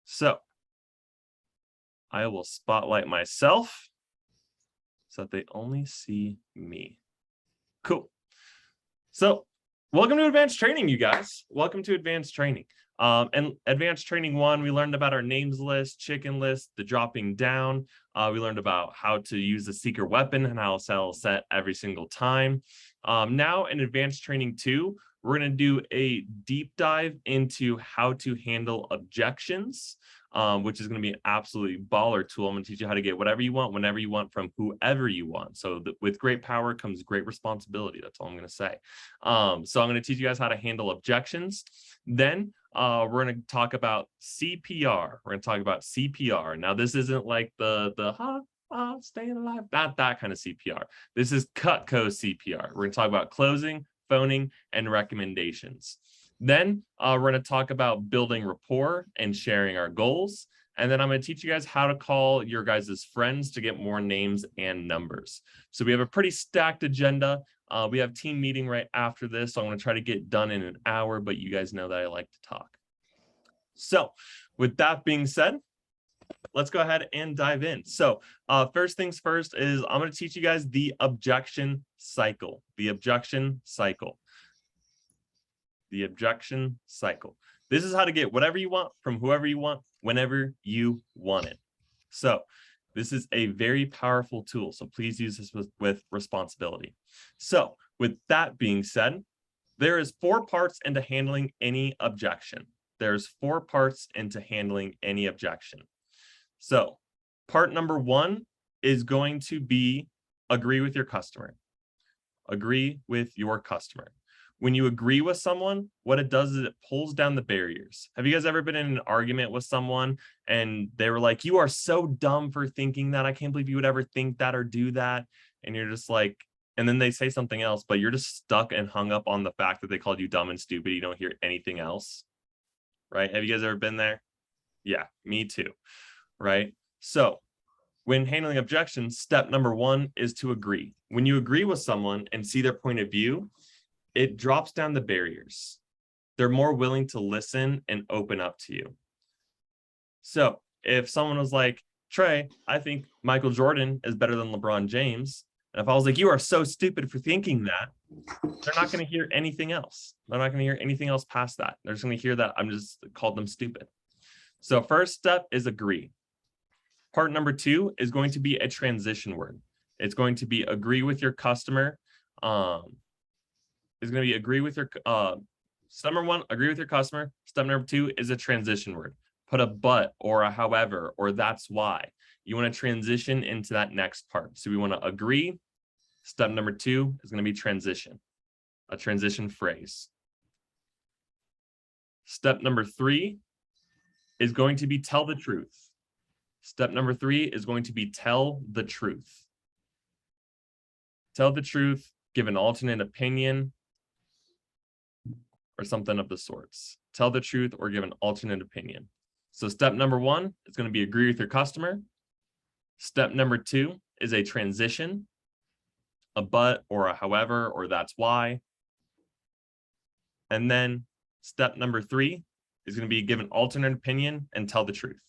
So I will spotlight myself so that they only see me. Cool. So welcome to advanced training, you guys. Welcome to advanced training. And advanced training 1, we learned about our names list, chicken list, the dropping down. We learned about how to use the secret weapon and how to set every single time. Now in advanced training 2, we're going to do a deep dive into how to handle objections, which is going to be an absolutely baller tool. I'm going to teach you how to get whatever you want, whenever you want, from whoever you want. So with great power comes great responsibility. That's all I'm going to say. So I'm going to teach you guys how to handle objections. Then we're going to talk about CPR. We're going to talk about CPR. Now, this isn't like the staying alive, not that kind of CPR. This is Cutco CPR. We're going to talk about closing, phoning, and recommendations. Then we're going to talk about building rapport and sharing our goals. And then I'm going to teach you guys how to call your guys' friends to get more names and numbers. So we have a pretty stacked agenda. We have team meeting right after this. So I'm going to try to get done in an hour, but you guys know that I like to talk. So with that being said, let's go ahead and dive in. So first things first is I'm going to teach you guys the objection cycle. The objection cycle. The objection cycle. This is how to get whatever you want from whoever you want, whenever you want it. So this is a very powerful tool. So please use this with responsibility. So with that being said, there is 4 parts into handling any objection. There's 4 parts into handling any objection. So part number 1 is going to be agree with your customer. Agree with your customer. When you agree with someone, what it does is it pulls down the barriers. Have you guys ever been in an argument with someone and they were like, you are so dumb for thinking that. I can't believe you would ever think that or do that. And you're just like, and then they say something else, but you're just stuck and hung up on the fact that they called you dumb and stupid. You don't hear anything else, right? Have you guys ever been there? Yeah, me too, right? So when handling objections, step number 1 is to agree. When you agree with someone and see their point of view, it drops down the barriers. They're more willing to listen and open up to you. So if someone was like, Trey, I think Michael Jordan is better than LeBron James. And if I was like, you are so stupid for thinking that, they're not going to hear anything else. They're not going to hear anything else past that. They're just going to hear that I'm just called them stupid. So first step is agree. Part number 2 is going to be a transition word. It's going to be agree with your customer. Is going to be agree with your step number 1, agree with your customer. Step number 2 is a transition word. Put a but or a however or that's why. You want to transition into that next part. So we want to agree. Step number 2 is going to be transition, a transition phrase. Step number 3 is going to be tell the truth. Step number 3 is going to be tell the truth. Tell the truth, give an alternate opinion, or something of the sorts. Tell the truth or give an alternate opinion. So step number 1 is going to be agree with your customer. Step number 2 is a transition, a but or a however or that's why. And then step number 3 is going to be give an alternate opinion and tell the truth.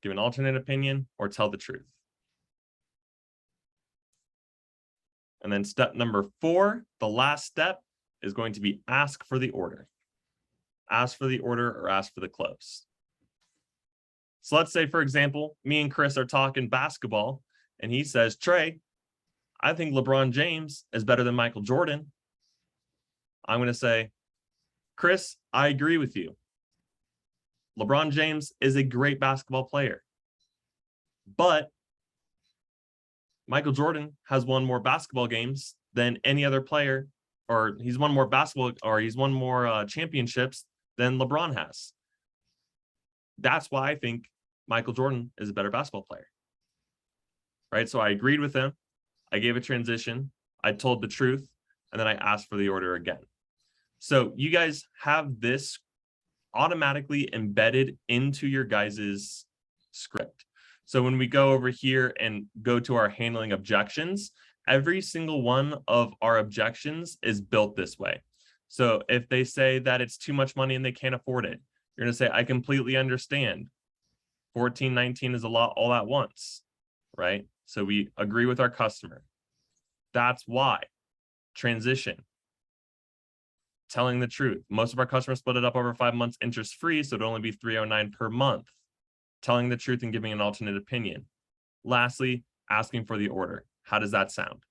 Give an alternate opinion or tell the truth. And then step number 4, the last step, is going to be ask for the order. Ask for the order or ask for the close. So let's say, for example, me and Chris are talking basketball and he says, Trey, I think LeBron James is better than Michael Jordan. I'm going to say, Chris, I agree with you. LeBron James is a great basketball player, but Michael Jordan has won more basketball games than any other player, or he's won more basketball, or he's won more championships than LeBron has. That's why I think Michael Jordan is a better basketball player, right? So I agreed with him. I gave a transition. I told the truth, and then I asked for the order again. So you guys have this automatically embedded into your guys's script. So when we go over here and go to our handling objections, every single one of our objections is built this way. So if they say that it's too much money and they can't afford it, You're going to say, I completely understand. 1419 is a lot all at once, right? So we agree with our customer. That's why. Transition. Telling the truth. Most of our customers split it up over 5 months interest-free, so it'd only be $309 per month. Telling the truth and giving an alternate opinion. Lastly, asking for the order. How does that sound?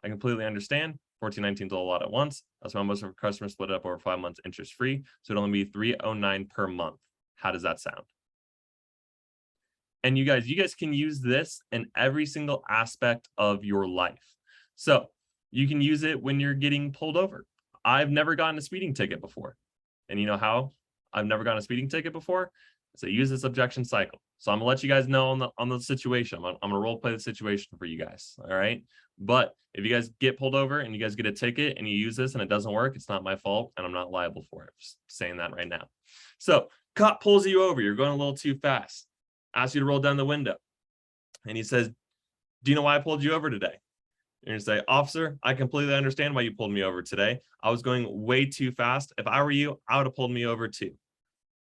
I completely understand. 1419 is a lot at once. That's why most of our customers split it up over 5 months interest-free, so it'd only be $309 per month. How does that sound? And you guys can use this in every single aspect of your life. So you can use it when you're getting pulled over. I've never gotten a speeding ticket before. And you know how I've never gotten a speeding ticket before? So use this objection cycle. So I'm gonna let you guys know on the situation. I'm gonna role play the situation for you guys. All right. But if you guys get pulled over and you guys get a ticket and you use this and it doesn't work, it's not my fault and I'm not liable for it. Just saying that right now. So cop pulls you over. You're going a little too fast. Asks you to roll down the window. And he says, do you know why I pulled you over today? You're gonna say, officer, I completely understand why you pulled me over today. I was going way too fast. If I were you, I would have pulled me over too.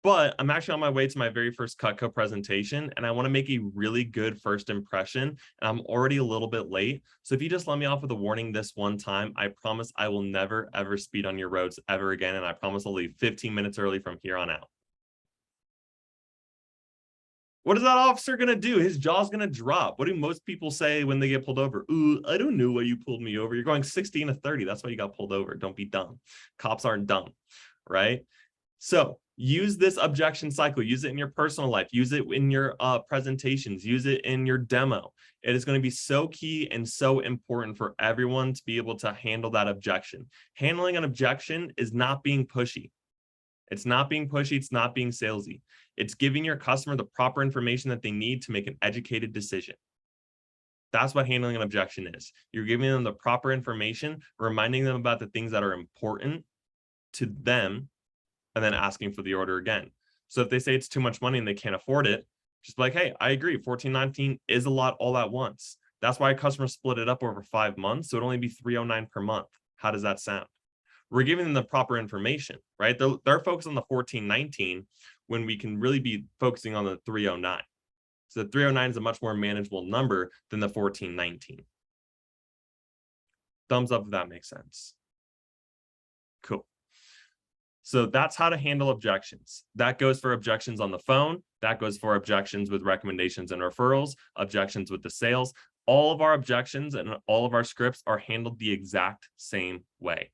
But I'm actually on my way to my very first Cutco presentation, and I want to make a really good first impression, and I'm already a little bit late. So if you just let me off with a warning this one time, I promise I will never, ever speed on your roads ever again, and I promise I'll leave 15 minutes early from here on out. What is that officer going to do? His jaw's going to drop. What do most people say when they get pulled over? Ooh, I don't know why you pulled me over. You're going 60 and a 30. That's why you got pulled over. Don't be dumb. Cops aren't dumb, right? So use this objection cycle. Use it in your personal life. Use it in your presentations. Use it in your demo. It is going to be so key and so important for everyone to be able to handle that objection. Handling an objection is not being pushy. It's not being pushy. It's not being salesy. It's giving your customer the proper information that they need to make an educated decision. That's what handling an objection is. You're giving them the proper information, reminding them about the things that are important to them, and then asking for the order again. So if they say it's too much money and they can't afford it, just be like, hey, I agree. 1419 is a lot all at once. That's why a customer split it up over 5 months. So it'd only be $309 per month. How does that sound? We're giving them the proper information, right? They're focused on the 1419 when we can really be focusing on the 309. So the 309 is a much more manageable number than the 1419. Thumbs up if that makes sense. Cool. So that's how to handle objections. That goes for objections on the phone. That goes for objections with recommendations and referrals, objections with the sales. All of our objections and all of our scripts are handled the exact same way.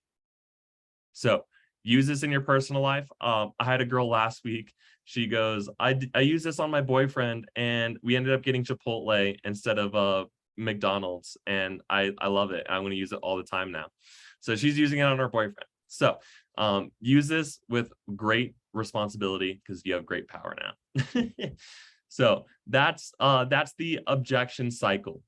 So use this in your personal life. I had a girl last week. She goes, I use this on my boyfriend and we ended up getting Chipotle instead of McDonald's. And I love it. I'm going to use it all the time now. So she's using it on her boyfriend. So use this with great responsibility because you have great power now. So that's the objection cycle.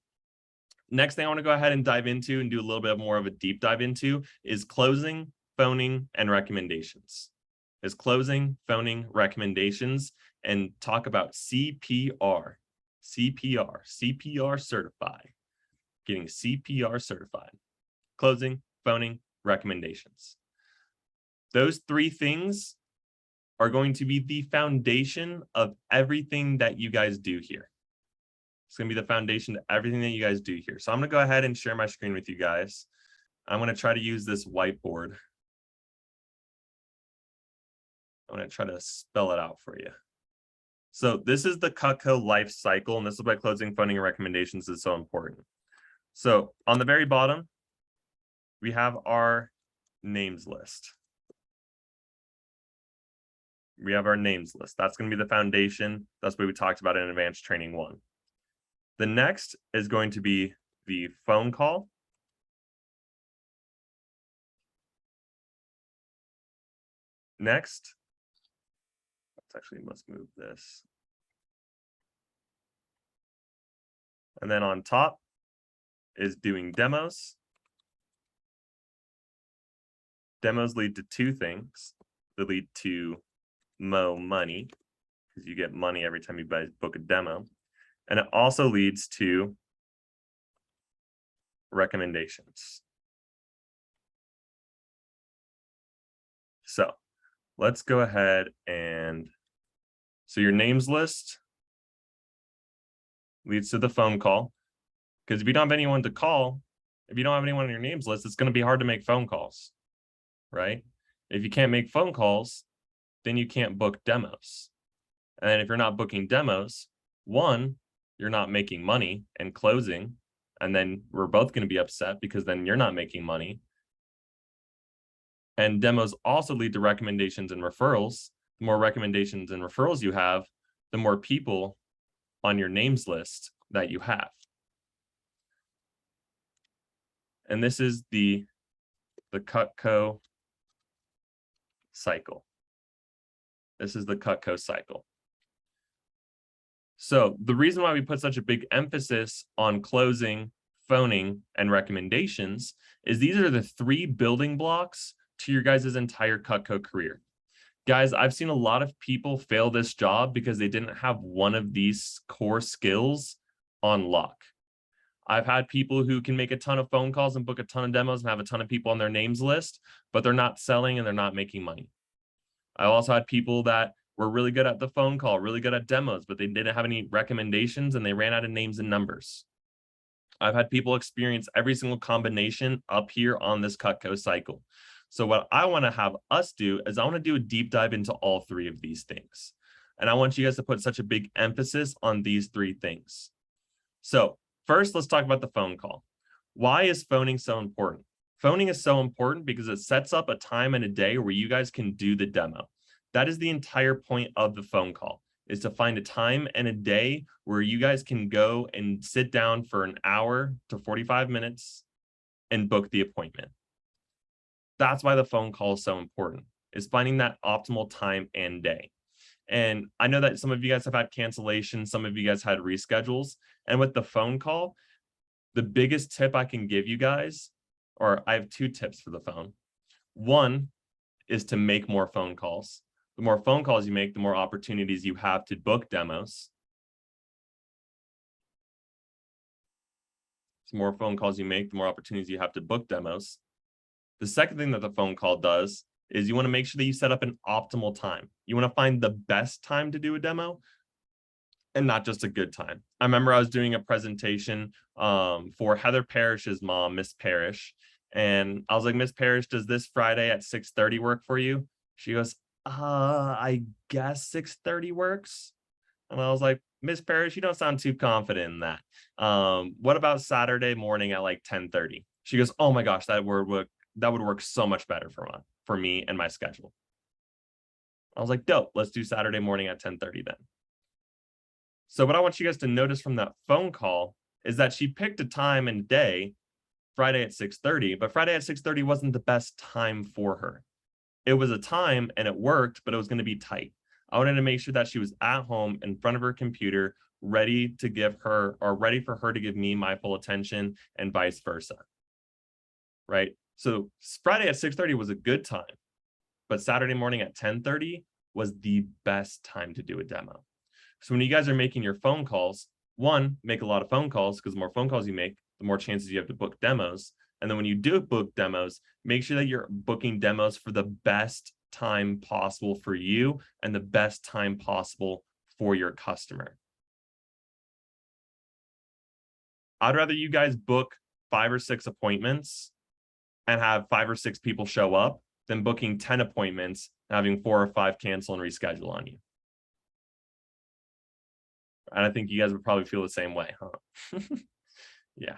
Next thing I want to go ahead and dive into and do a little bit more of a deep dive into is closing, phoning, and recommendations. Is closing, phoning, recommendations, and talk about CPR. CPR certified. Getting CPR certified. Closing, phoning, recommendations. Those three things are going to be the foundation of everything that you guys do here. It's going to be the foundation to everything that you guys do here. So I'm going to go ahead and share my screen with you guys. I'm going to try to use this whiteboard. I'm going to try to spell it out for you. So this is the Cutco life cycle, and this is why closing, phoning, and recommendations is so important. So on the very bottom, we have our names list. We have our names list. That's going to be the foundation. That's what we talked about in Advanced Training 1. The next is going to be the phone call. Next, let's move this. And then on top is doing demos. Demos lead to two things. They lead to more money, because you get money every time you book a demo. And it also leads to recommendations. So let's go ahead and, so your names list leads to the phone call. Because if you don't have anyone to call, if you don't have anyone on your names list, it's going to be hard to make phone calls, right? If you can't make phone calls, then you can't book demos. And if you're not booking demos, one, you're not making money and closing, and then we're both going to be upset because then you're not making money. And demos also lead to recommendations and referrals. The more recommendations and referrals you have, the more people on your names list that you have. And this is the Cutco cycle. This is the Cutco cycle. So the reason why we put such a big emphasis on closing, phoning, and recommendations is these are the 3 building blocks to your guys' entire Cutco career. Guys, I've seen a lot of people fail this job because they didn't have one of these core skills on lock. I've had people who can make a ton of phone calls and book a ton of demos and have a ton of people on their names list, but they're not selling and they're not making money. I also had people that were really good at the phone call, really good at demos, but they didn't have any recommendations and they ran out of names and numbers. I've had people experience every single combination up here on this Cutco cycle. So what I want to have us do is I want to do a deep dive into all 3 of these things. And I want you guys to put such a big emphasis on these 3 things. So first, let's talk about the phone call. Why is phoning so important? Phoning is so important because it sets up a time and a day where you guys can do the demo. That is the entire point of the phone call, is to find a time and a day where you guys can go and sit down for an hour to 45 minutes and book the appointment. That's why the phone call is so important, is finding that optimal time and day. And I know that some of you guys have had cancellations, some of you guys had reschedules. And with the phone call, the biggest tip I can give you guys, or I have 2 tips for the phone. One is to make more phone calls. The more phone calls you make, the more opportunities you have to book demos. The more phone calls you make, the more opportunities you have to book demos. The second thing that the phone call does is you want to make sure that you set up an optimal time. You want to find the best time to do a demo and not just a good time. I remember I was doing a presentation for Heather Parrish's mom, Miss Parrish. And I was like, Miss Parrish, does this Friday at 6:30 work for you? She goes, I guess 6:30 works. And I was like, Miss Parrish, you don't sound too confident in that. What about Saturday morning at like 10:30? She goes, oh my gosh, that would work so much better for me and my schedule. I was like, dope, let's do Saturday morning at 10:30 then. So what I want you guys to notice from that phone call is that she picked a time and day, Friday at 6:30, but Friday at 6:30 wasn't the best time for her. It was a time and it worked, but it was going to be tight. I wanted to make sure that she was at home in front of her computer, ready to give her, or ready for her to give me my full attention, and vice versa. Right? So Friday at 6:30 was a good time, but Saturday morning at 10:30 was the best time to do a demo. So when you guys are making your phone calls, one, make a lot of phone calls, because the more phone calls you make, the more chances you have to book demos. And then when you do book demos, make sure that you're booking demos for the best time possible for you and the best time possible for your customer. I'd rather you guys book 5 or 6 appointments and have 5 or 6 people show up than booking 10 appointments and having 4 or 5 cancel and reschedule on you. And I think you guys would probably feel the same way, huh? Yeah.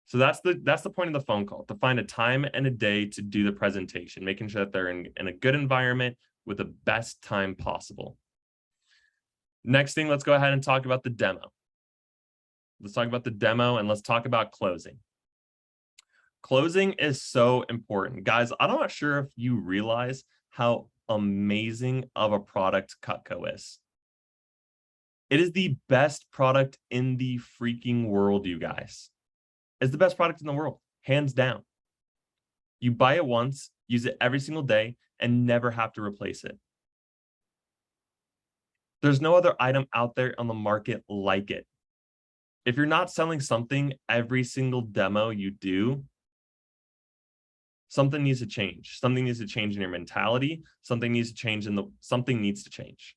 So that's the point of the phone call, to find a time and a day to do the presentation, making sure that they're in a good environment with the best time possible. Next thing, let's go ahead and talk about the demo. Let's talk about the demo and let's talk about closing. Closing is so important. Guys, I'm not sure if you realize how amazing of a product Cutco is. It is the best product in the freaking world, you guys. It's the best product in the world, hands down. You buy it once, use it every single day, and never have to replace it. There's no other item out there on the market like it. If you're not selling something every single demo you do, something needs to change. Something needs to change in your mentality. Something needs to change something needs to change.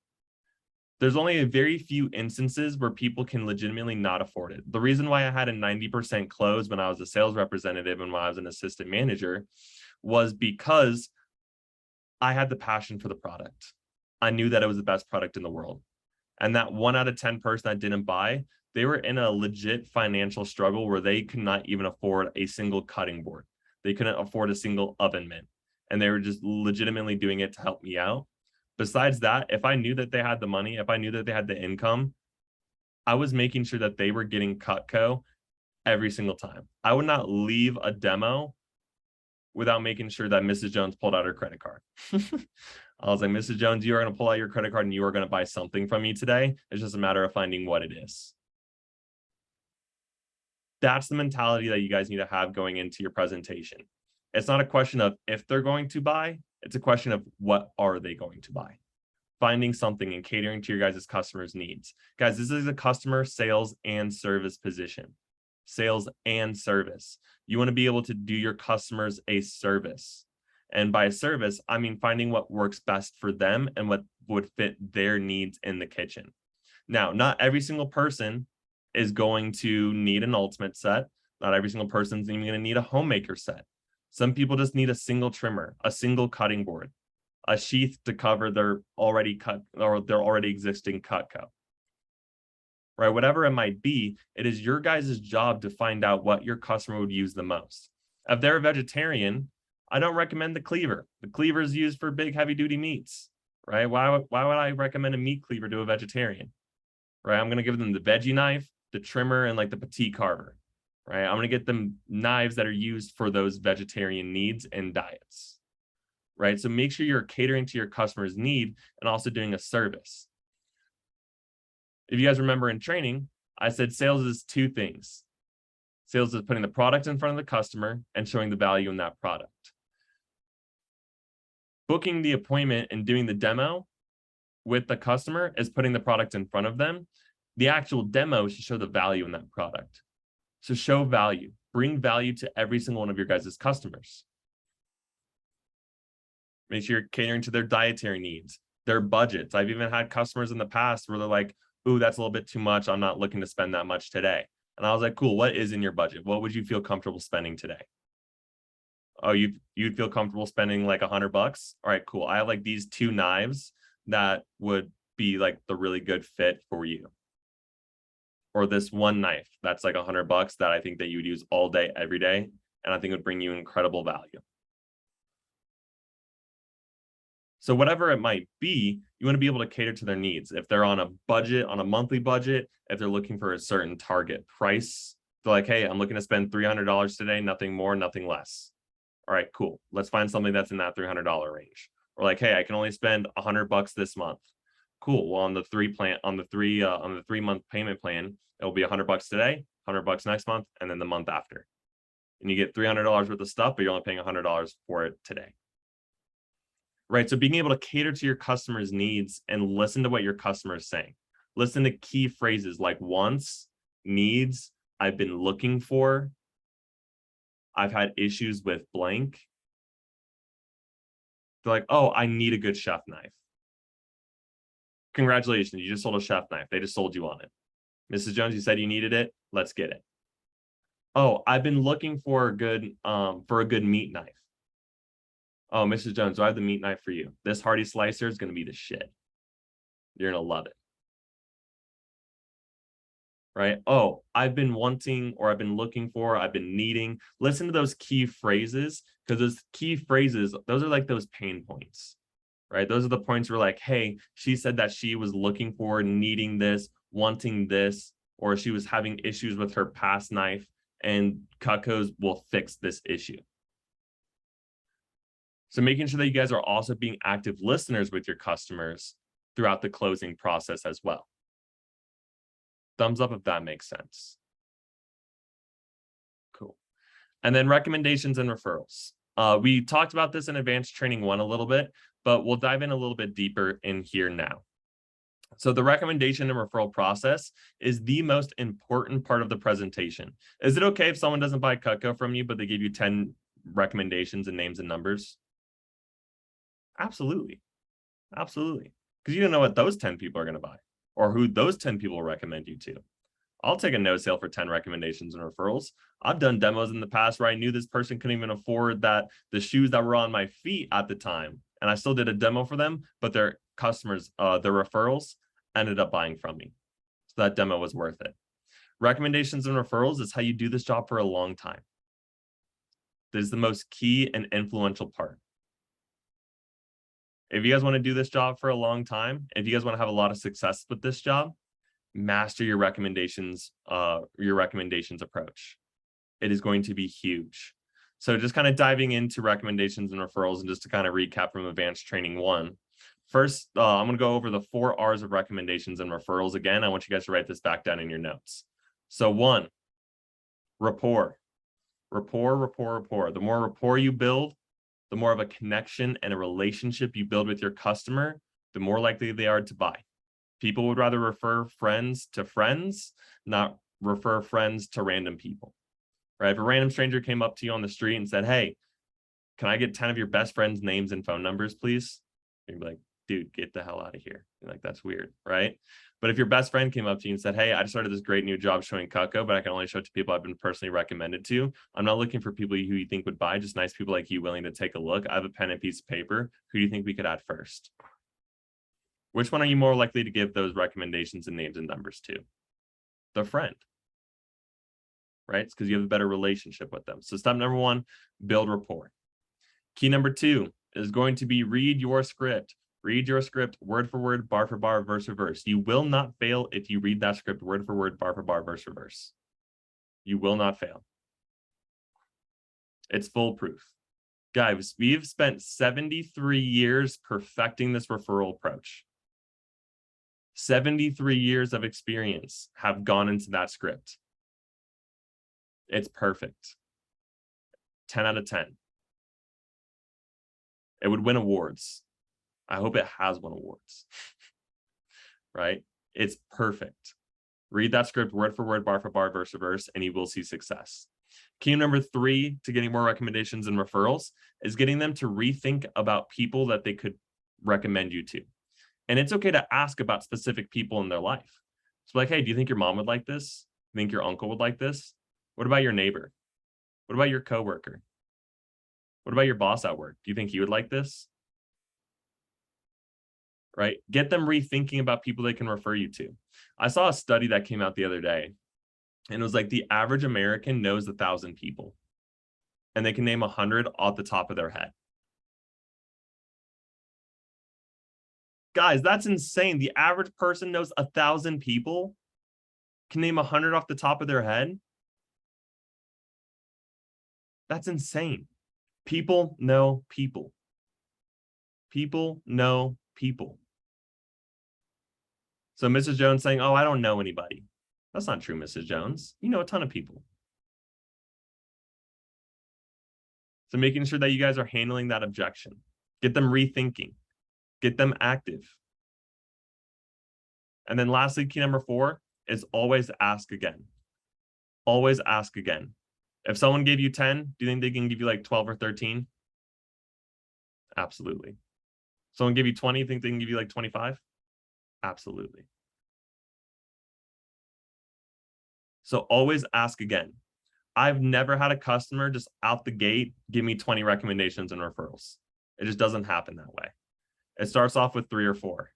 There's only a very few instances where people can legitimately not afford it. The reason why I had a 90% close when I was a sales representative and when I was an assistant manager was because I had the passion for the product. I knew that it was the best product in the world. And that 1 out of 10 person that didn't buy, they were in a legit financial struggle where they could not even afford a single cutting board. They couldn't afford a single oven mitt. And they were just legitimately doing it to help me out. Besides that, if I knew that they had the money, if I knew that they had the income, I was making sure that they were getting Cutco every single time. I would not leave a demo without making sure that Mrs. Jones pulled out her credit card. I was like, Mrs. Jones, you are going to pull out your credit card and you are going to buy something from me today. It's just a matter of finding what it is. That's the mentality that you guys need to have going into your presentation. It's not a question of if they're going to buy. It's a question of what are they going to buy? Finding something and catering to your guys' customers' needs. Guys, this is a customer sales and service position. Sales and service. You want to be able to do your customers a service. And by service, I mean finding what works best for them and what would fit their needs in the kitchen. Now, not every single person is going to need an ultimate set. Not every single person is even going to need a homemaker set. Some people just need a single trimmer, a single cutting board, a sheath to cover their already cut or their already existing Cutco. Right? Whatever it might be, it is your guys' job to find out what your customer would use the most. If they're a vegetarian, I don't recommend the cleaver. The cleaver is used for big, heavy-duty meats, right? Why would I recommend a meat cleaver to a vegetarian? Right? I'm going to give them the veggie knife, the trimmer, and like the petite carver. Right? I'm going to get them knives that are used for those vegetarian needs and diets. Right? So make sure you're catering to your customer's need and also doing a service. If you guys remember in training, I said sales is 2 things. Sales is putting the product in front of the customer and showing the value in that product. Booking the appointment and doing the demo with the customer is putting the product in front of them. The actual demo should show the value in that product. So show value, bring value to every single one of your guys' customers. Make sure you're catering to their dietary needs, their budgets. I've even had customers in the past where they're like, ooh, that's a little bit too much. I'm not looking to spend that much today. And I was like, cool, what is in your budget? What would you feel comfortable spending today? Oh, you'd feel comfortable spending like $100? All right, cool. I have like these 2 knives that would be like the really good fit for you. Or this one knife that's like $100 that I think that you would use all day, every day. And I think would bring you incredible value. So whatever it might be, you want to be able to cater to their needs. If they're on a budget, on a monthly budget, if they're looking for a certain target price, they're like, hey, I'm looking to spend $300 today, nothing more, nothing less. All right, cool. Let's find something that's in that $300 range. Or like, hey, I can only spend $100 this month. Cool. Well, on the 3-month payment plan, it'll be $100 today, $100 next month, and then the month after. And you get $300 worth of stuff, but you're only paying $100 for it today. Right. So being able to cater to your customers' needs and listen to what your customer is saying. Listen to key phrases like wants, needs, I've been looking for, I've had issues with blank. They're like, oh, I need a good chef knife. Congratulations, you just sold a chef knife. They just sold you on it. Mrs. Jones, you said you needed it. Let's get it. Oh, I've been looking for a good meat knife. Oh, Mrs. Jones, do I have the meat knife for you? This Hardy slicer is going to be the shit. You're going to love it. Right? Oh, I've been wanting, or I've been looking for, I've been needing. Listen to those key phrases, because those key phrases, those are like those pain points, right? Those are the points where like, hey, she said that she was looking for, needing this, wanting this, or she was having issues with her past knife, and Cutco's will fix this issue. So making sure that you guys are also being active listeners with your customers throughout the closing process as well. Thumbs up if that makes sense. Cool. And then recommendations and referrals. We talked about this in Advanced Training 1 a little bit, but we'll dive in a little bit deeper in here now. So the recommendation and referral process is the most important part of the presentation. Is it okay if someone doesn't buy Cutco from you, but they give you 10 recommendations and names and numbers? Absolutely. Absolutely. Because you don't know what those 10 people are going to buy or who those 10 people will recommend you to. I'll take a no sale for 10 recommendations and referrals. I've done demos in the past where I knew this person couldn't even afford the shoes that were on my feet at the time. And I still did a demo for them, but their customers, their referrals ended up buying from me. So that demo was worth it. Recommendations and referrals is how you do this job for a long time. This is the most key and influential part. If you guys want to do this job for a long time, if you guys want to have a lot of success with this job, master your recommendations approach. It is going to be huge. So just kind of diving into recommendations and referrals, and just to kind of recap from Advanced Training 1. First, I'm going to go over the 4 R's of recommendations and referrals again. I want you guys to write this back down in your notes. So 1, rapport. Rapport. The more rapport you build, the more of a connection and a relationship you build with your customer, the more likely they are to buy. People would rather refer friends to friends, not refer friends to random people, right? If a random stranger came up to you on the street and said, hey, can I get 10 of your best friends' names and phone numbers, please? You'd be like, dude, get the hell out of here. You're like, that's weird, right? But if your best friend came up to you and said, hey, I just started this great new job showing Cutco, but I can only show it to people I've been personally recommended to. I'm not looking for people who you think would buy, just nice people like you willing to take a look. I have a pen and piece of paper. Who do you think we could add first? Which one are you more likely to give those recommendations and names and numbers to? The friend, right? It's because you have a better relationship with them. So step number 1, build rapport. Key number 2 is going to be read your script. Read your script word for word, bar for bar, verse for verse. You will not fail if you read that script word for word, bar for bar, verse for verse. You will not fail. It's foolproof. Guys, we've spent 73 years perfecting this referral approach. 73 years of experience have gone into that script. It's perfect. 10 out of 10. It would win awards. I hope it has won awards, right? It's perfect. Read that script word for word, bar for bar, verse for verse, and you will see success. Key number 3 to getting more recommendations and referrals is getting them to rethink about people that they could recommend you to. And it's okay to ask about specific people in their life. It's like, hey, do you think your mom would like this? Do you think your uncle would like this? What about your neighbor? What about your coworker? What about your boss at work? Do you think he would like this? Right? Get them rethinking about people they can refer you to. I saw a study that came out the other day, and it was like the average American knows 1,000 people, and they can name 100 off the top of their head. Guys, that's insane. The average person knows 1,000 people, can name 100 off the top of their head. That's insane. People know people. People know people. So Mrs. Jones saying, oh, I don't know anybody. That's not true, Mrs. Jones. You know a ton of people. So making sure that you guys are handling that objection. Get them rethinking. Get them active. And then lastly, key number 4 is always ask again. Always ask again. If someone gave you 10, do you think they can give you like 12 or 13? Absolutely. Someone give you 20, think they can give you like 25? Absolutely. So always ask again. I've never had a customer just out the gate give me 20 recommendations and referrals. It just doesn't happen that way. It starts off with 3 or 4,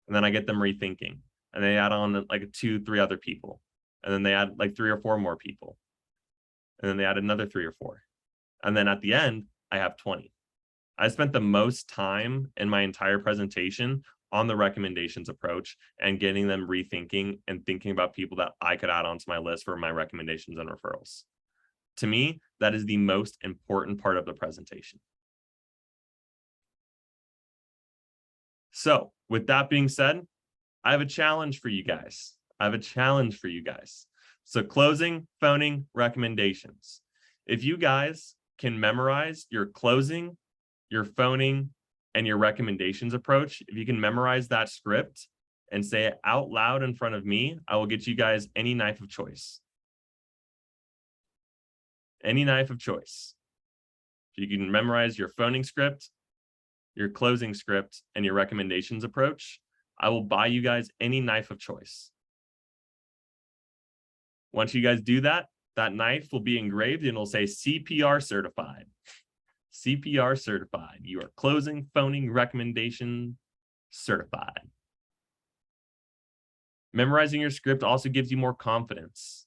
and then I get them rethinking, and they add on like 2, 3 other people, and then they add like 3 or 4 more people, and then they add another 3 or 4, and then at the end I have 20. I spent the most time in my entire presentation on the recommendations approach and getting them rethinking and thinking about people that I could add onto my list for my recommendations and referrals. To me, that is the most important part of the presentation. So with that being said, I have a challenge for you guys. So closing, phoning, recommendations. If you guys can memorize your closing, your phoning, and your recommendations approach, if you can memorize that script and say it out loud in front of me, I will get you guys any knife of choice. Any knife of choice. If you can memorize your phoning script, your closing script, and your recommendations approach, I will buy you guys any knife of choice. Once you guys do that, that knife will be engraved and it'll say CPR certified. CPR certified. You are closing, phoning, recommendation certified. Memorizing your script also gives you more confidence.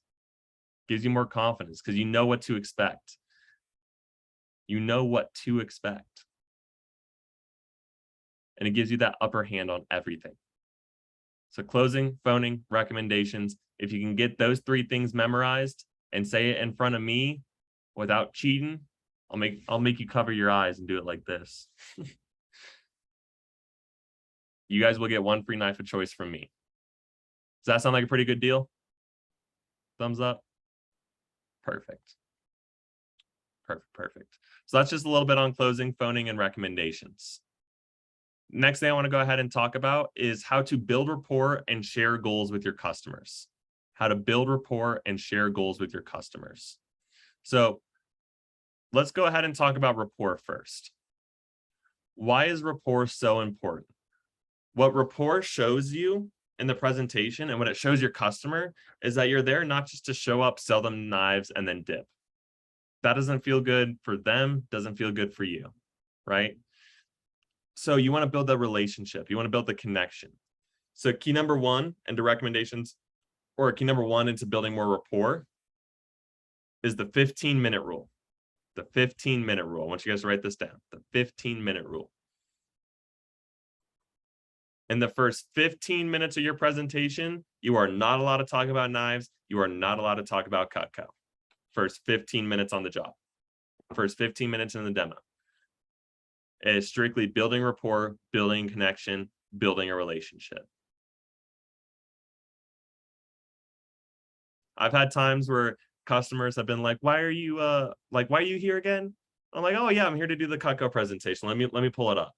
Gives you more confidence because you know what to expect. You know what to expect. And it gives you that upper hand on everything. So closing, phoning, recommendations. If you can get those 3 things memorized and say it in front of me without cheating, I'll make you cover your eyes and do it like this. You guys will get 1 free knife of choice from me. Does that sound like a pretty good deal? Thumbs up. Perfect. Perfect. So that's just a little bit on closing, phoning, and recommendations. Next thing I want to go ahead and talk about is how to build rapport and share goals with your customers. How to build rapport and share goals with your customers. So let's go ahead and talk about rapport first. Why is rapport so important? What rapport shows you in the presentation and what it shows your customer is that you're there not just to show up, sell them knives, and then dip. That doesn't feel good for them, doesn't feel good for you, right? So you want to build that relationship. You want to build the connection. So key number 1 into recommendations, or key number 1 into building more rapport, is the 15-minute rule. The 15-minute rule. I want you guys to write this down. The 15-minute rule. In the first 15 minutes of your presentation, you are not allowed to talk about knives. You are not allowed to talk about Cutco. First 15 minutes on the job. First 15 minutes in the demo. It is strictly building rapport, building connection, building a relationship. I've had times where customers have been like, why are you here again? I'm like, oh yeah, I'm here to do the Cutco presentation. Let me pull it up.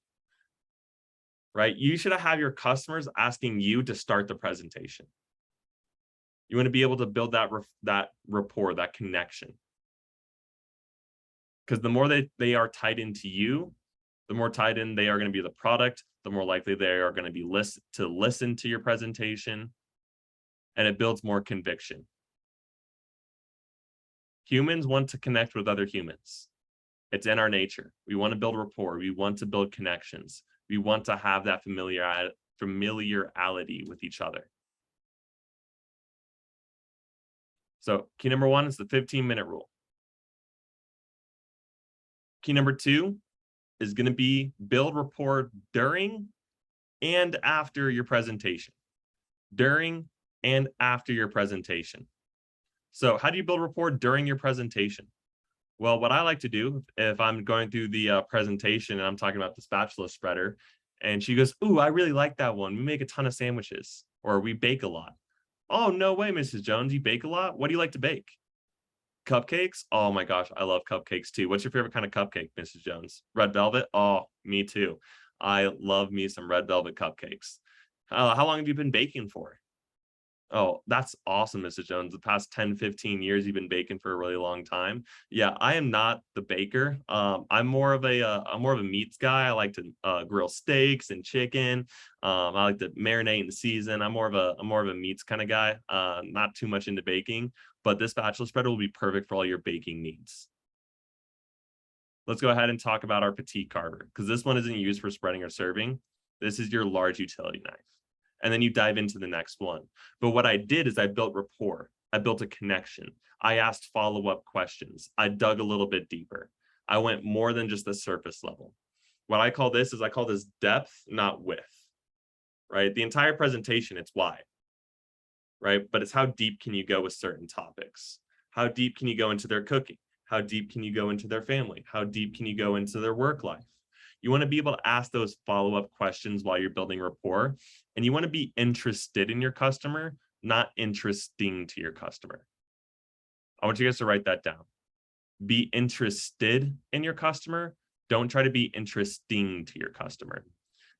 Right? You should have your customers asking you to start the presentation. You want to be able to build that rapport, that connection. Because the more they are tied into you, the more tied in they are going to be the product, the more likely they are going to be listen to your presentation, and it builds more conviction. Humans want to connect with other humans. It's in our nature. We want to build rapport. We want to build connections. We want to have that familiarity with each other. So key number 1 is the 15-minute rule. Key number 2 is going to be build rapport during and after your presentation. During and after your presentation. So how do you build rapport during your presentation? Well, what I like to do if I'm going through the presentation and I'm talking about the spatula spreader, and she goes, ooh, I really like that one. We make a ton of sandwiches, or we bake a lot. Oh, no way, Mrs. Jones, you bake a lot? What do you like to bake? Cupcakes? Oh my gosh, I love cupcakes too. What's your favorite kind of cupcake, Mrs. Jones? Red velvet? Oh, me too. I love me some red velvet cupcakes. How long have you been baking for? Oh, that's awesome, Mrs. Jones. The past 10, 15 years, you've been baking for a really long time. Yeah, I am not the baker. I'm more of a meats guy. I like to grill steaks and chicken. I like to marinate and season. I'm more of a meats kind of guy. Not too much into baking, but this spatula spreader will be perfect for all your baking needs. Let's go ahead and talk about our petite carver, because this one isn't used for spreading or serving. This is your large utility knife. And then you dive into the next one. But what I did is I built rapport. I built a connection. I asked follow-up questions. I dug a little bit deeper. I went more than just the surface level. What I call this depth, not width, right? The entire presentation, it's wide, right? But it's how deep can you go with certain topics? How deep can you go into their cooking? How deep can you go into their family? How deep can you go into their work life? You want to be able to ask those follow-up questions while you're building rapport, and you want to be interested in your customer, not interesting to your customer. I want you guys to write that down. Be interested in your customer. Don't try to be interesting to your customer.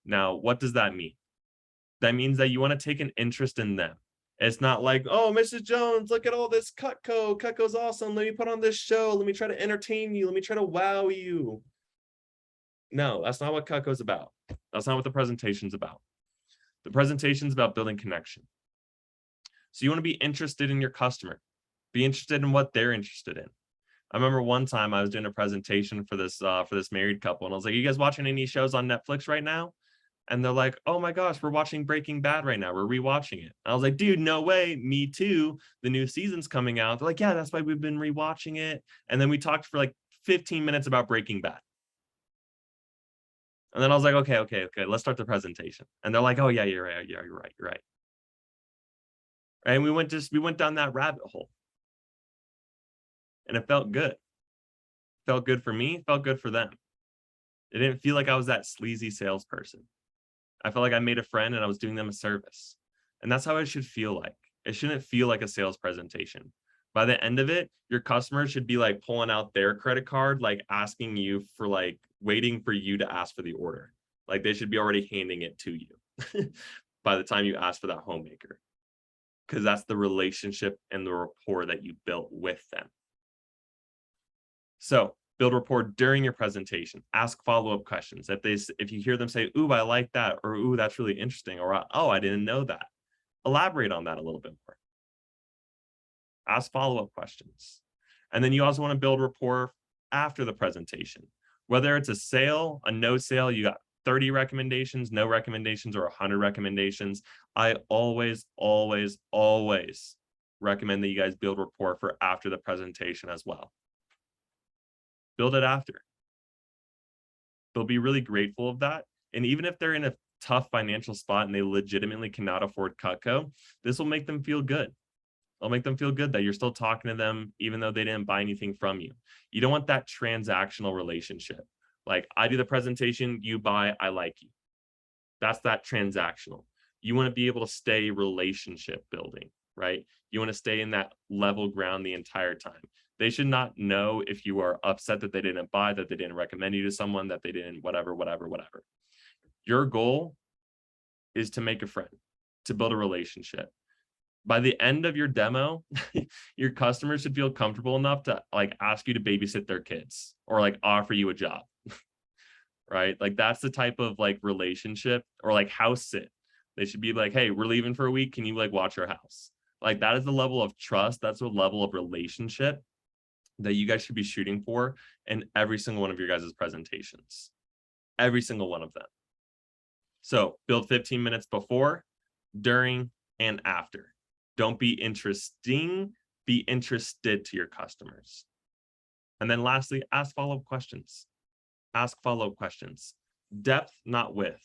Now, what does that mean? That means that you want to take an interest in them. It's not like, oh, Mrs. Jones, look at all this Cutco. Cutco's awesome. Let me put on this show. Let me try to entertain you. Let me try to wow you. No, that's not what Cutco's about. That's not what the presentation's about. The presentation's about building connection. So you want to be interested in your customer. Be interested in what they're interested in. I remember one time I was doing a presentation for this married couple, and I was like, "You guys watching any shows on Netflix right now?" And they're like, "Oh my gosh, we're watching Breaking Bad right now. We're rewatching it." I was like, "Dude, no way. Me too. The new season's coming out." They're like, "Yeah, that's why we've been rewatching it." And then we talked for like 15 minutes about Breaking Bad. And then I was like, okay, let's start the presentation. And they're like, "Oh yeah, you're right. Yeah, you're right." And we went down that rabbit hole. And it felt good. Felt good for me, felt good for them. It didn't feel like I was that sleazy salesperson. I felt like I made a friend and I was doing them a service. And that's how it should feel like. It shouldn't feel like a sales presentation. By the end of it, your customers should be like pulling out their credit card, like asking you for like waiting for you to ask for the order. Like they should be already handing it to you by the time you ask for that homemaker. Because that's the relationship and the rapport that you built with them. So build rapport during your presentation. Ask follow-up questions. If you hear them say, "Ooh, I like that," or "Ooh, that's really interesting," or "Oh, I didn't know that," elaborate on that a little bit more. Ask follow-up questions. And then you also want to build rapport after the presentation. Whether it's a sale, a no sale, you got 30 recommendations, no recommendations, or 100 recommendations. I always recommend that you guys build rapport for after the presentation as well. Build it after. They'll be really grateful of that. And even if they're in a tough financial spot and they legitimately cannot afford Cutco, this will make them feel good. It'll make them feel good that you're still talking to them, even though they didn't buy anything from you. You don't want that transactional relationship. Like, I do the presentation, you buy, I like you. That's that transactional. You want to be able to stay relationship building, right? You want to stay in that level ground the entire time. They should not know if you are upset that they didn't buy, that they didn't recommend you to someone, that they didn't whatever. Your goal is to make a friend, to build a relationship. By the end of your demo, your customers should feel comfortable enough to like ask you to babysit their kids or like offer you a job, right? Like that's the type of like relationship, or like house sit. They should be like, "Hey, we're leaving for a week. Can you like watch our house?" Like that is the level of trust. That's the level of relationship that you guys should be shooting for in every single one of your guys' presentations. Every single one of them. So build 15 minutes before, during, and after. Don't be interesting, be interested to your customers. And then lastly, ask follow-up questions. Ask follow-up questions. Depth, not width.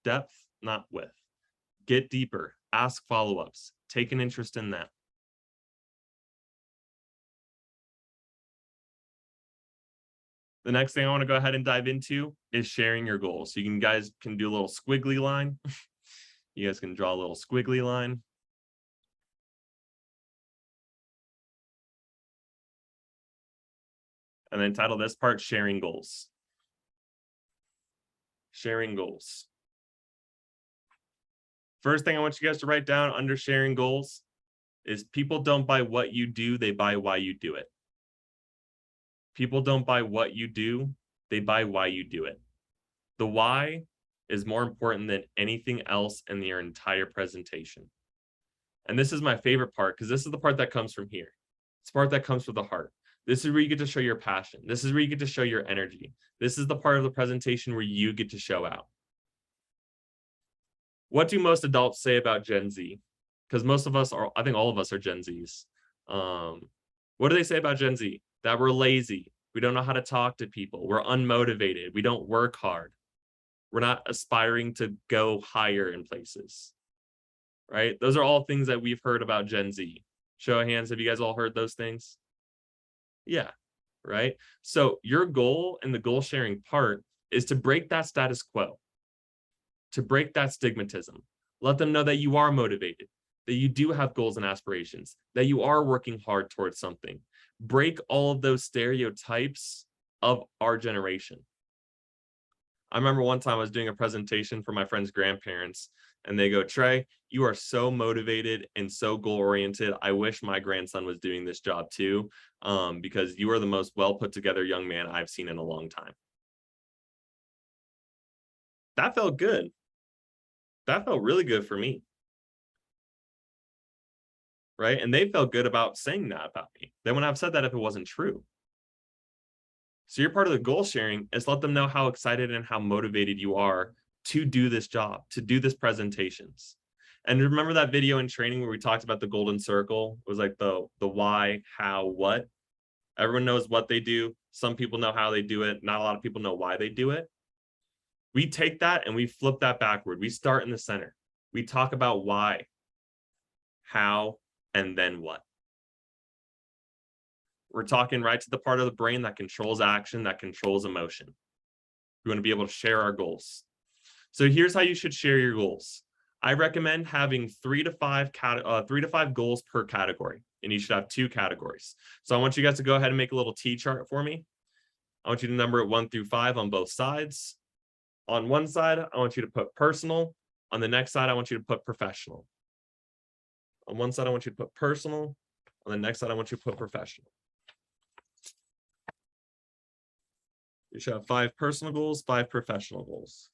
Depth, not width. Get deeper. Ask follow-ups. Take an interest in that. The next thing I want to go ahead and dive into is sharing your goals. So you guys can do a little squiggly line. You guys can draw a little squiggly line. And then title this part, Sharing Goals. Sharing goals. First thing I want you guys to write down under sharing goals is people don't buy what you do, they buy why you do it. People don't buy what you do, they buy why you do it. The why is more important than anything else in your entire presentation. And this is my favorite part because this is the part that comes from here. It's the part that comes from the heart. This is where you get to show your passion. This is where you get to show your energy. This is the part of the presentation where you get to show out. What do most adults say about Gen Z? Because most of us are, I think all of us are Gen Zs. What do they say about Gen Z? That we're lazy. We don't know how to talk to people. We're unmotivated. We don't work hard. We're not aspiring to go higher in places, right? Those are all things that we've heard about Gen Z. Show of hands, have you guys all heard those things? Yeah, right? So your goal in the goal sharing part is to break that status quo, to break that stigmatism. Let them know that you are motivated, that you do have goals and aspirations, that you are working hard towards something. Break all of those stereotypes of our generation. I remember one time I was doing a presentation for my friend's grandparents, and they go, Trey, you are so motivated and so goal-oriented. I wish my grandson was doing this job too, because you are the most well put together young man I've seen in a long time. That felt good. That felt really good for me. Right? And they felt good about saying that about me. They wouldn't have said that if it wasn't true. So you're part of the goal sharing is let them know how excited and how motivated you are to do this job, to do this presentations. And remember that video in training where we talked about the golden circle? It was like the why, how, what. Everyone knows what they do. Some people know how they do it. Not a lot of people know why they do it. We take that and we flip that backward. We start in the center. We talk about why, how, and then what. We're talking right to the part of the brain that controls action, that controls emotion. We want to be able to share our goals. So here's how you should share your goals. I recommend having 3 to 5 goals per category, and you should have 2 categories. So I want you guys to go ahead and make a little T chart for me. I want you to number it 1 through 5 on both sides. On one side, I want you to put personal. On the next side, I want you to put professional. On one side, I want you to put personal. On the next side, I want you to put professional. You should have 5 personal goals, 5 professional goals.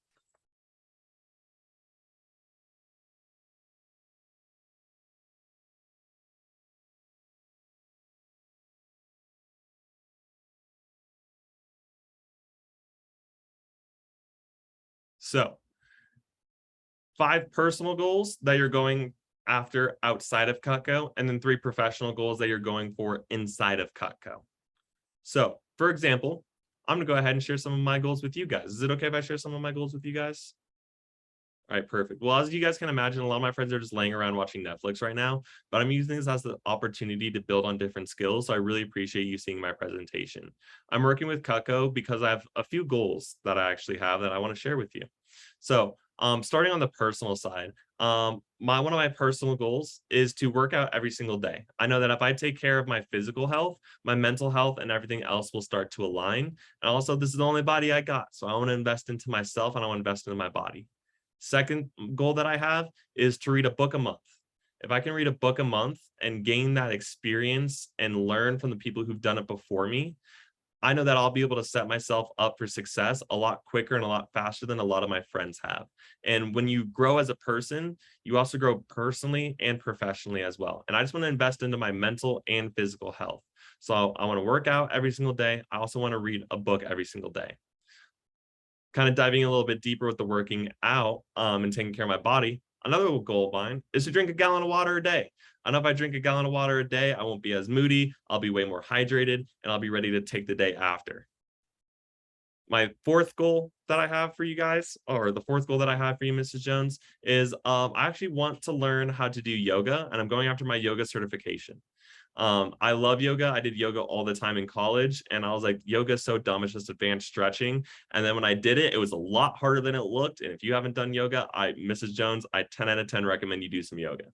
So 5 personal goals that you're going after outside of Cutco, and then 3 professional goals that you're going for inside of Cutco. So for example, I'm gonna go ahead and share some of my goals with you guys. Is it okay if I share some of my goals with you guys? All right, perfect. Well, as you guys can imagine, a lot of my friends are just laying around watching Netflix right now, but I'm using this as the opportunity to build on different skills. So I really appreciate you seeing my presentation. I'm working with Cutco because I have a few goals that I actually have that I want to share with you. So starting on the personal side, one of my personal goals is to work out every single day. I know that if I take care of my physical health, my mental health and everything else will start to align. And also, this is the only body I got. So I want to invest into myself and I want to invest into my body. Second goal that I have is to read a book a month. If I can read a book a month and gain that experience and learn from the people who've done it before me, I know that I'll be able to set myself up for success a lot quicker and a lot faster than a lot of my friends have. And when you grow as a person, you also grow personally and professionally as well. And I just want to invest into my mental and physical health. So I want to work out every single day. I also want to read a book every single day. Kind of diving a little bit deeper with the working out and taking care of my body, another goal of mine is to drink a gallon of water a day. I know if I drink a gallon of water a day, I won't be as moody, I'll be way more hydrated, and I'll be ready to take the day after. My 4th goal that I have for you guys, or the 4th goal that I have for you, Mrs. Jones, is I actually want to learn how to do yoga, and I'm going after my yoga certification. I love yoga. I did yoga all the time in college, and I was like, yoga is so dumb. It's just advanced stretching. And then when I did it, it was a lot harder than it looked. And if you haven't done yoga, Mrs. Jones, I 10 out of 10 recommend you do some yoga.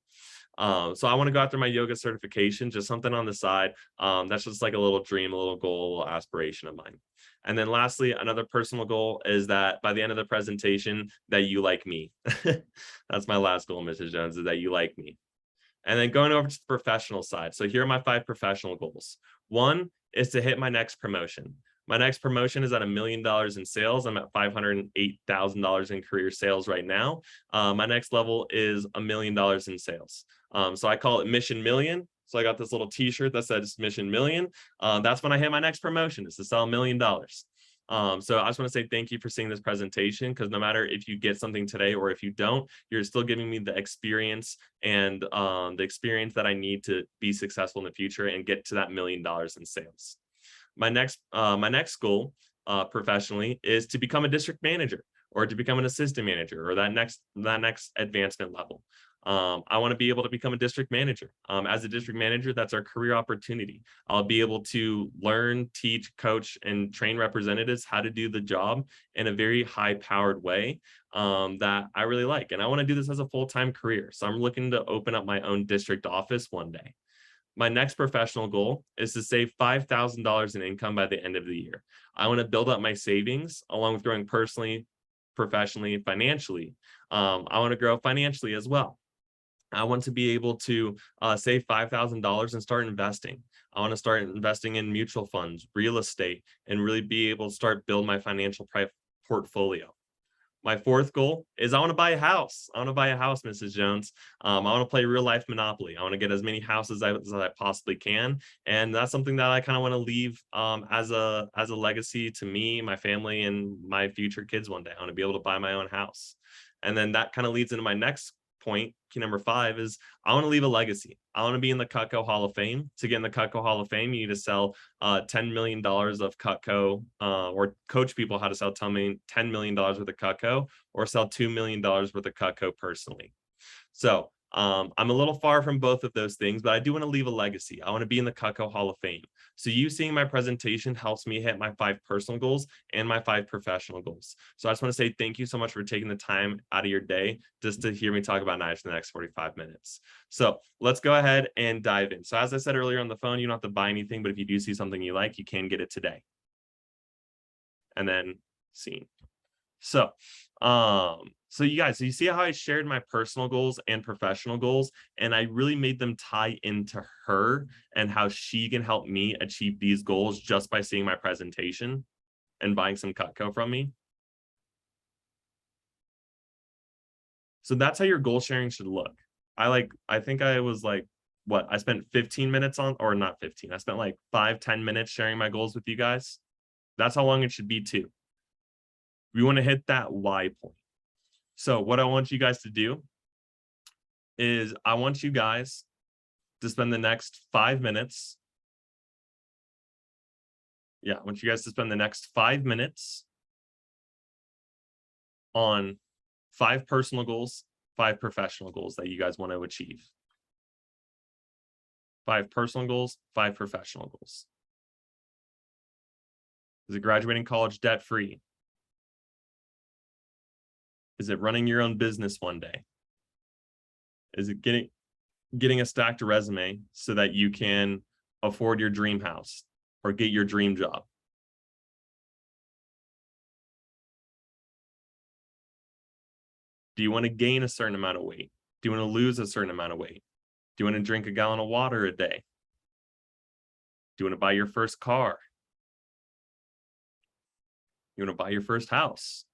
So I want to go after my yoga certification, just something on the side. That's just like a little dream, a little goal, a little aspiration of mine. And then lastly, another personal goal is that by the end of the presentation, that you like me. That's my last goal, Mrs. Jones, is that you like me. And then going over to the professional side. So here are my 5 professional goals. 1 is to hit my next promotion. My next promotion is at $1 million in sales. I'm at $508,000 in career sales right now. My next level is $1 million in sales. So I call it Mission Million. So I got this little t-shirt that says Mission Million. That's when I hit my next promotion, is to sell $1 million. So I just want to say thank you for seeing this presentation, because no matter if you get something today or if you don't, you're still giving me the experience and the experience that I need to be successful in the future and get to that $1 million in sales. My next goal professionally is to become a district manager or to become an assistant manager or that next advancement level. I want to be able to become a district manager. As a district manager, that's our career opportunity. I'll be able to learn, teach, coach, and train representatives how to do the job in a very high-powered way that I really like. And I want to do this as a full-time career. So I'm looking to open up my own district office one day. My next professional goal is to save $5,000 in income by the end of the year. I want to build up my savings along with growing personally, professionally, financially. I want to grow financially as well. I want to be able to save $5,000 and start investing. I want to start investing in mutual funds, real estate, and really be able to start build my financial portfolio. My fourth goal is I want to buy a house. I want to buy a house, Mrs. Jones. I want to play real life Monopoly. I want to get as many houses as I possibly can. And that's something that I kind of want to leave as a legacy to me, my family, and my future kids one day. I want to be able to buy my own house. And then that kind of leads into my next point, key number 5, is I want to leave a legacy. I want to be in the Cutco Hall of Fame. To get in the Cutco Hall of Fame, you need to sell $10 million of Cutco, or coach people how to sell $10 million worth of Cutco, or sell $2 million worth of Cutco personally. So I'm a little far from both of those things, but I do want to leave a legacy. I want to be in the Cutco Hall of Fame. So you seeing my presentation helps me hit my 5 personal goals and my 5 professional goals. So I just want to say thank you so much for taking the time out of your day just to hear me talk about knives for the next 45 minutes. So let's go ahead and dive in. So as I said earlier on the phone, you don't have to buy anything, but if you do see something you like, you can get it today. And then scene. So you guys, so you see how I shared my personal goals and professional goals, and I really made them tie into her and how she can help me achieve these goals just by seeing my presentation and buying some Cutco from me. So that's how your goal sharing should look. I think I was like, what? I spent 15 minutes on, or not 15. I spent like 5-10 minutes sharing my goals with you guys. That's how long it should be too. We want to hit that why point. So what I want you guys to do is I want you guys to spend the next 5 minutes. Yeah, I want you guys to spend the next 5 minutes on 5 personal goals, 5 professional goals that you guys want to achieve. 5 personal goals, 5 professional goals. Is it graduating college debt-free? Is it running your own business one day? Is it getting a stacked resume so that you can afford your dream house or get your dream job? Do you want to gain a certain amount of weight? Do you want to lose a certain amount of weight? Do you want to drink a gallon of water a day? Do you want to buy your first car? You want to buy your first house?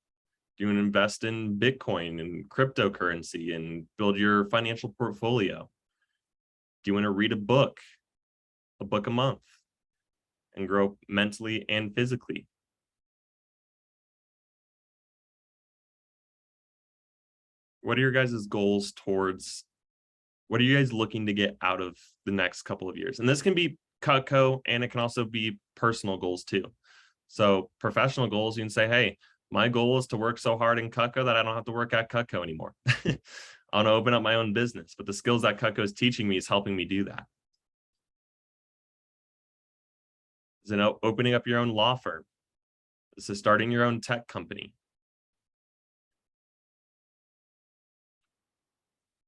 Do you want to invest in Bitcoin and cryptocurrency and build your financial portfolio? Do you want to read a book a month, and grow mentally and physically? What are your guys' goals towards, what are you guys looking to get out of the next couple of years? And this can be Cutco, and it can also be personal goals too. So professional goals, you can say, hey, my goal is to work so hard in Cutco that I don't have to work at Cutco anymore. I want to open up my own business, but the skills that Cutco is teaching me is helping me do that. Is it opening up your own law firm? Is it starting your own tech company?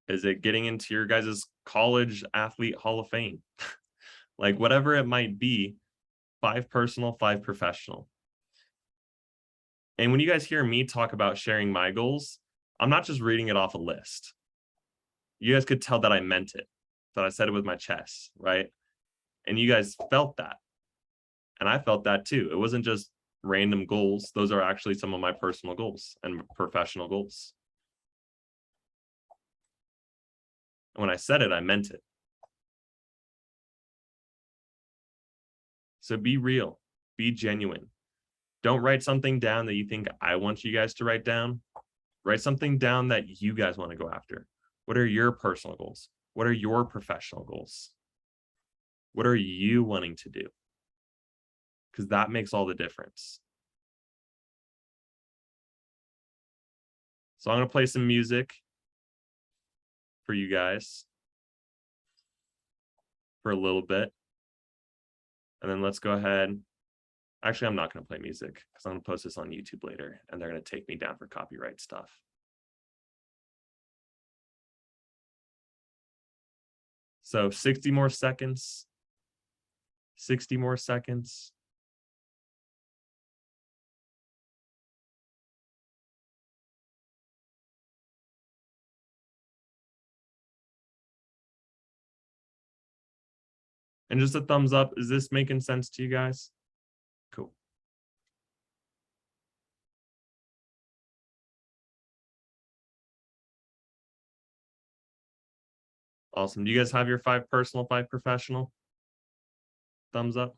Is it getting into your guys' college athlete hall of fame? Like whatever it might be, 5 personal, 5 professional. And when you guys hear me talk about sharing my goals, I'm not just reading it off a list. You guys could tell that I meant it, that I said it with my chest, right? And you guys felt that. And I felt that too. It wasn't just random goals. Those are actually some of my personal goals and professional goals. And when I said it, I meant it. So be real, be genuine. Don't write something down that you think I want you guys to write down. Write something down that you guys want to go after. What are your personal goals? What are your professional goals? What are you wanting to do? Because that makes all the difference. So I'm going to play some music for you guys for a little bit. And then let's go ahead. Actually, I'm not going to play music because I'm going to post this on YouTube later, and they're going to take me down for copyright stuff. So 60 more seconds. 60 more seconds. And just a thumbs up. Is this making sense to you guys? Cool. Awesome. Do you guys have your 5 personal, 5 professional? Thumbs up.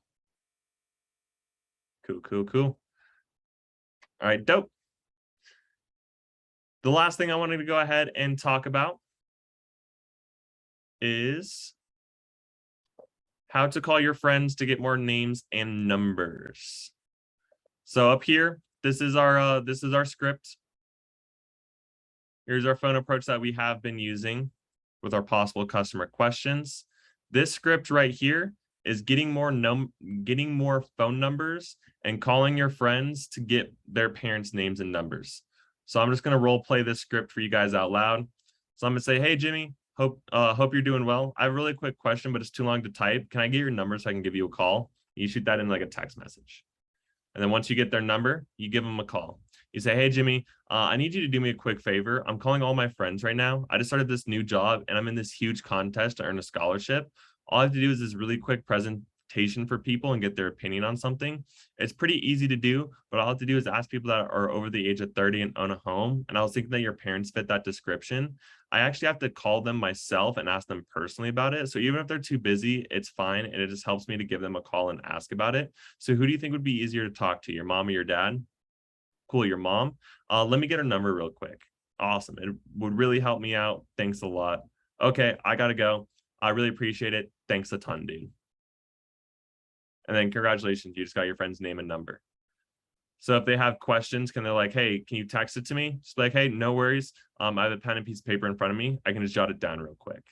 Cool, cool, cool. All right, dope. The last thing I wanted to go ahead and talk about is how to call your friends to get more names and numbers. So up here, this is our script. Here's our phone approach that we have been using with our possible customer questions. This script right here is getting more phone numbers and calling your friends to get their parents' names and numbers. So I'm just going to role play this script for you guys out loud. So I'm going to say, hey, Jimmy, hope you're doing well. I have a really quick question, but it's too long to type. Can I get your number so I can give you a call? You shoot that in like a text message. And then once you get their number, you give them a call. You say, hey, Jimmy, I need you to do me a quick favor. I'm calling all my friends right now. I just started this new job and I'm in this huge contest to earn a scholarship. All I have to do is this really quick presentation for people and get their opinion on something. It's pretty easy to do, but all I have to do is ask people that are over the age of 30 and own a home. And I was thinking that your parents fit that description. I actually have to call them myself and ask them personally about it. So even if they're too busy, it's fine. And it just helps me to give them a call and ask about it. So who do you think would be easier to talk to, your mom or your dad? Cool, your mom. Let me get her number real quick. Awesome. It would really help me out. Thanks a lot. Okay, I gotta go. I really appreciate it. Thanks a ton, dude. And then congratulations, you just got your friend's name and number. So if they have questions, they're like, hey, can you text it to me? Just be like, hey, no worries. I have a pen and piece of paper in front of me. I can just jot it down real quick.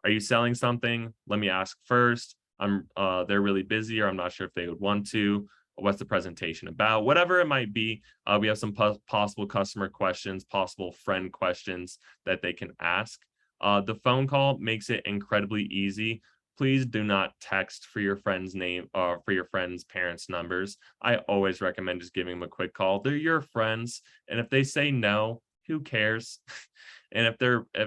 Are you selling something? Let me ask first. They're really busy, or I'm not sure if they would want to. What's the presentation about? Whatever it might be, we have some possible customer questions, possible friend questions that they can ask. The phone call makes it incredibly easy. Please do not text for your friend's name or for your friend's parents' numbers. I always recommend just giving them a quick call. They're your friends, and if they say no, who cares? And if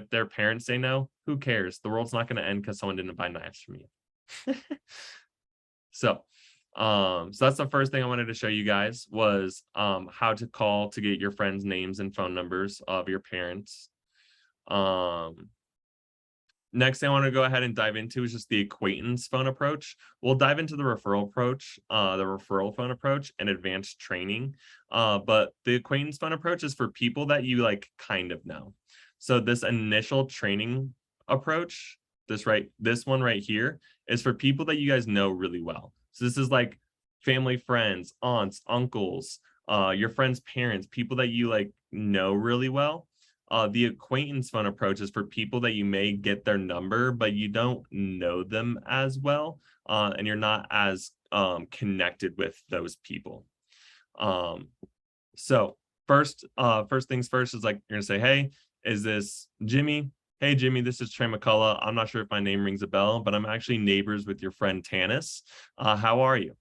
their parents say no, who cares? The world's not going to end because someone didn't buy knives from you. So that's the first thing I wanted to show you guys was how to call to get your friends' names and phone numbers of your parents. Next thing I want to go ahead and dive into is just the acquaintance phone approach. We'll dive into the referral approach, the referral phone approach, and advanced training. But the acquaintance phone approach is for people that you like kind of know. So this initial training approach, this one right here, is for people that you guys know really well. So this is like family, friends, aunts, uncles, your friends' parents, people that you like know really well. The acquaintance phone approach is for people that you may get their number, but you don't know them as well, and you're not as connected with those people. So first things first is like you're gonna say, hey, is this Jimmy? Hey, Jimmy, this is Tre Mccullough. I'm not sure if my name rings a bell, but I'm actually neighbors with your friend Tanis. How are you?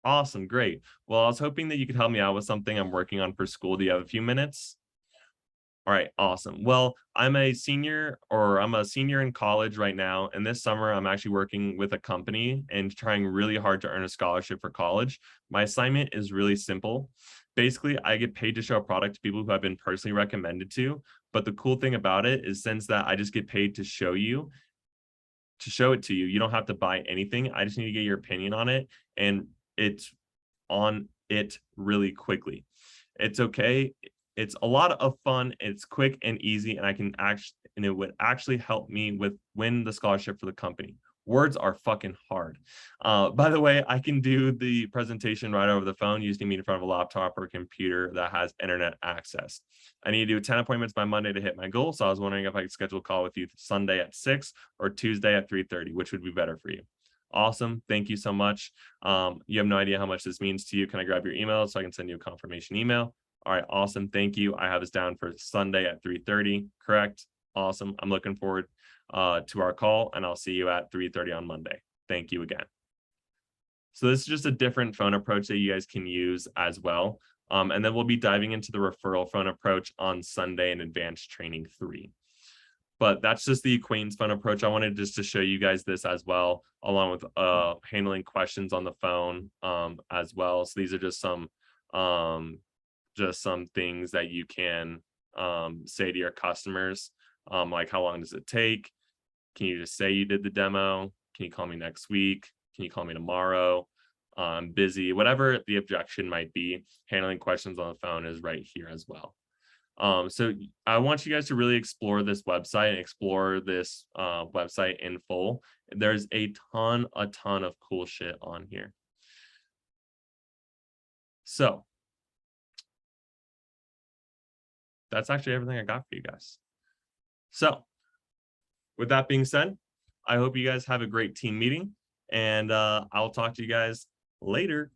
Awesome, great. Well, I was hoping that you could help me out with something I'm working on for school. Do you have a few minutes? All right, awesome. Well, I'm a senior in college right now. And this summer, I'm actually working with a company and trying really hard to earn a scholarship for college. My assignment is really simple. Basically, I get paid to show a product to people who I've been personally recommended to. But the cool thing about it is since that I just get paid to show it to you, you don't have to buy anything. I just need to get your opinion on it. And it's on it really quickly. It's okay. It's a lot of fun. It's quick and easy, and it would actually help me win the scholarship for the company. Words are fucking hard. By the way, I can do the presentation right over the phone. You just need me in front of a laptop or a computer that has internet access. I need to do 10 appointments by Monday to hit my goal. So I was wondering if I could schedule a call with you Sunday at 6 or Tuesday at 3:30, which would be better for you. Awesome. Thank you so much. You have no idea how much this means to you. Can I grab your email so I can send you a confirmation email? All right, awesome. Thank you. I have this down for Sunday at 3:30. Correct. Awesome. I'm looking forward to our call, and I'll see you at 3:30 on Monday. Thank you again. So this is just a different phone approach that you guys can use as well. And then we'll be diving into the referral phone approach on Sunday in Advanced Training 3. But that's just the acquaintance phone approach. I wanted just to show you guys this as well, along with handling questions on the phone as well. So these are just some things that you can say to your customers, like how long does it take? Can you just say you did the demo? Can you call me next week? Can you call me tomorrow? I'm busy, whatever the objection might be. Handling questions on the phone is right here as well. So I want you guys to really explore this website, explore this website in full. There's a ton of cool shit on here. So that's actually everything I got for you guys. So with that being said, I hope you guys have a great team meeting, and I'll talk to you guys later.